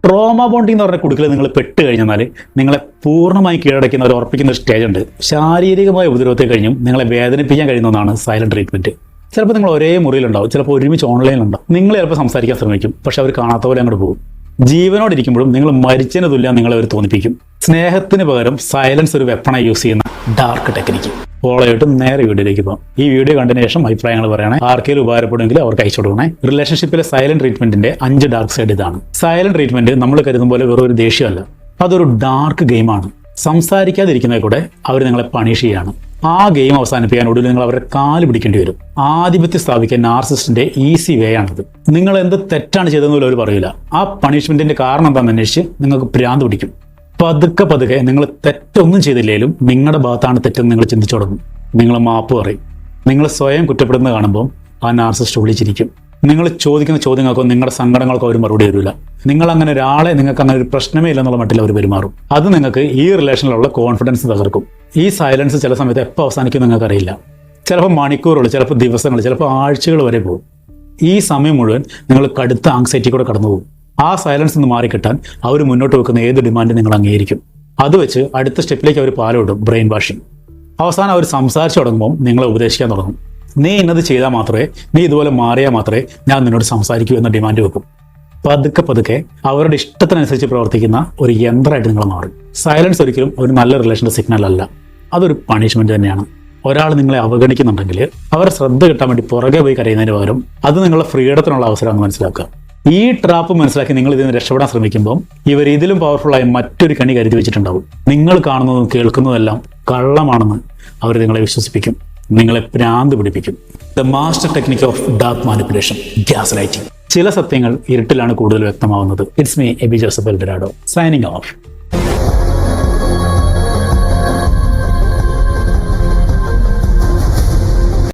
Trauma bonding എന്ന് പറഞ്ഞ കുടുക്കൽ നിങ്ങൾ പെട്ട് കഴിഞ്ഞാൽ നിങ്ങളെ പൂർണ്ണമായി കീഴടക്കുന്ന ഒരു ഉറപ്പിക്കുന്ന ഒരു സ്റ്റേജ് ഉണ്ട്. ശാരീരികമായ ഉപദ്രവത്തെ കഴിഞ്ഞും നിങ്ങളെ വേദനിപ്പിക്കാൻ കഴിയുന്ന ഒന്നാണ് സൈലന്റ് ട്രീറ്റ്മെന്റ്. ചിലപ്പോൾ നിങ്ങൾ ഒരേ മുറിയിലുണ്ടാവും, ചിലപ്പോൾ ഒരുമിച്ച് ഓൺലൈനിലുണ്ടാവും. നിങ്ങൾ ചിലപ്പോൾ സംസാരിക്കാൻ ശ്രമിക്കും, പക്ഷെ അവർ കാണാത്ത പോലെ അങ്ങോട്ട് പോകും. ജീവനോടിരിക്കുമ്പോഴും നിങ്ങൾ മരിച്ചതിന് തുല്യം നിങ്ങളെ അവർ തോന്നിപ്പിക്കും. സ്നേഹത്തിന് പകരം സൈലൻസ് ഒരു വെപ്പണായി യൂസ് ചെയ്യുന്ന ഡാർക്ക് ടെക്നിക്ക്. ഫോളോയിട്ട് നേരെ വീഡിയോയിലേക്ക് പോകാം. ഈ വീഡിയോ കണ്ടതിന് ശേഷം അഭിപ്രായങ്ങൾ പറയണേ. ആർക്കെങ്കിലും ഉപകാരപ്പെടുമെങ്കിൽ അവർക്ക് അയച്ചു കൊടുക്കണേ. റിലേഷൻഷിപ്പിലെ സൈലന്റ് ട്രീറ്റ്മെന്റിന്റെ 5 ഡാർക്ക് സൈഡ് ഇതാണ്. സൈലന്റ് ട്രീറ്റ്മെന്റ് നമ്മൾ കരുതും പോലെ വെറും ഒരു ദേഷ്യമല്ല, അതൊരു ഡാർക്ക് ഗെയിമാണ്. സംസാരിക്കാതിരിക്കുന്നതിൽ കൂടെ അവർ നിങ്ങളെ പണിഷ് ചെയ്യാണ്. ആ ഗെയിം അവസാനിപ്പിക്കാൻ ഒടുവിൽ നിങ്ങൾ അവരുടെ കാല് പിടിക്കേണ്ടി വരും. ആധിപത്യം സ്ഥാപിക്കാൻ നാർസിസ്റ്റിന്റെ ഈസി വേ ആണത്. നിങ്ങൾ എന്ത് തെറ്റാണ് ചെയ്തതെന്ന് അവർ പറയില്ല. ആ പണിഷ്മെന്റിന്റെ കാരണം എന്താണെന്ന് അന്വേഷിച്ച് നിങ്ങൾക്ക് ഭ്രാന്ത് പിടിക്കും. പതുക്കെ നിങ്ങൾ തെറ്റൊന്നും ചെയ്തില്ലെങ്കിലും നിങ്ങളുടെ ഭാഗത്താണ് തെറ്റെന്ന് നിങ്ങൾ ചിന്തിച്ചു തുടങ്ങും. നിങ്ങൾ മാപ്പ് പറയും. നിങ്ങൾ സ്വയം കുറ്റപ്പെടുന്നത് കാണുമ്പോൾ ആ നാർസിസ്റ്റ് വിളിച്ചിരിക്കും. നിങ്ങൾ ചോദിക്കുന്ന ചോദ്യങ്ങൾക്കോ നിങ്ങളുടെ സങ്കടങ്ങൾക്കോ അവർ മറുപടി തരില്ല. നിങ്ങൾ അങ്ങനെ ഒരാളെ നിങ്ങൾക്ക് അങ്ങനെ ഒരു പ്രശ്നമേ ഇല്ലെന്നുള്ള മട്ടിൽ അവർ പെരുമാറും. അത് നിങ്ങൾക്ക് ഈ റിലേഷനിലുള്ള കോൺഫിഡൻസ് തകർക്കും. ഈ സൈലൻസ് ചില സമയത്ത് എപ്പോൾ അവസാനിക്കും നിങ്ങൾക്ക് അറിയില്ല. ചിലപ്പോൾ മണിക്കൂറുകൾ, ചിലപ്പോൾ ദിവസങ്ങൾ, ചിലപ്പോൾ ആഴ്ചകൾ വരെ പോകും. ഈ സമയം മുഴുവൻ നിങ്ങൾ കടുത്ത ആങ്സൈറ്റി കൂടെ കടന്നു പോകും. ആ സൈലൻസ് നിന്ന് മാറിക്കിട്ടാൻ അവർ മുന്നോട്ട് വെക്കുന്ന ഏത് ഡിമാൻഡ് നിങ്ങൾ അംഗീകരിക്കും. അത് വെച്ച് അടുത്ത സ്റ്റെപ്പിലേക്ക് അവർ പാലോടും, ബ്രെയിൻ വാഷിംഗ്. അവസാനം അവർ സംസാരിച്ചു തുടങ്ങുമ്പോൾ നിങ്ങളെ ഉപദേശിക്കാൻ തുടങ്ങും. നീ ഇന്നത് ചെയ്താൽ മാത്രമേ, നീ ഇതുപോലെ മാറിയാൽ മാത്രമേ ഞാൻ നിന്നോട് സംസാരിക്കൂ എന്ന ഡിമാൻഡ് വെക്കും. പതുക്കെ അവരുടെ ഇഷ്ടത്തിനനുസരിച്ച് പ്രവർത്തിക്കുന്ന ഒരു യന്ത്രമായിട്ട് നിങ്ങൾ മാറും. സൈലൻസ് ഒരിക്കലും ഒരു നല്ല റിലേഷൻ്റെ സിഗ്നൽ അല്ല, അതൊരു പണിഷ്മെന്റ് തന്നെയാണ്. ഒരാൾ നിങ്ങളെ അവഗണിക്കുന്നുണ്ടെങ്കിൽ അവർ ശ്രദ്ധ കിട്ടാൻ വേണ്ടി പുറകെ പോയി കരയുന്നതിന് പകരം അത് നിങ്ങളുടെ ഫ്രീഡത്തിനുള്ള അവസരമാണെന്ന് മനസ്സിലാക്കുക. ഈ ട്രാപ്പ് മനസ്സിലാക്കി നിങ്ങൾ ഇതിന് രക്ഷപ്പെടാൻ ശ്രമിക്കുമ്പോൾ ഇവർ ഇതിലും പവർഫുള്ളായ മറ്റൊരു കണി കരുതി വെച്ചിട്ടുണ്ടാവും. നിങ്ങൾ കാണുന്നതും കേൾക്കുന്നതെല്ലാം കള്ളമാണെന്ന് അവർ നിങ്ങളെ വിശ്വസിപ്പിക്കും, നിങ്ങളെ ഭ്രാന്ത് പിടിപ്പിക്കും. The master technique of dark manipulation, gaslighting. ചില സത്യങ്ങൾ ഇരുട്ടിലാണ് കൂടുതൽ വ്യക്തമാവുന്നത്. It's me Aby Joseph Eldorado, signing of.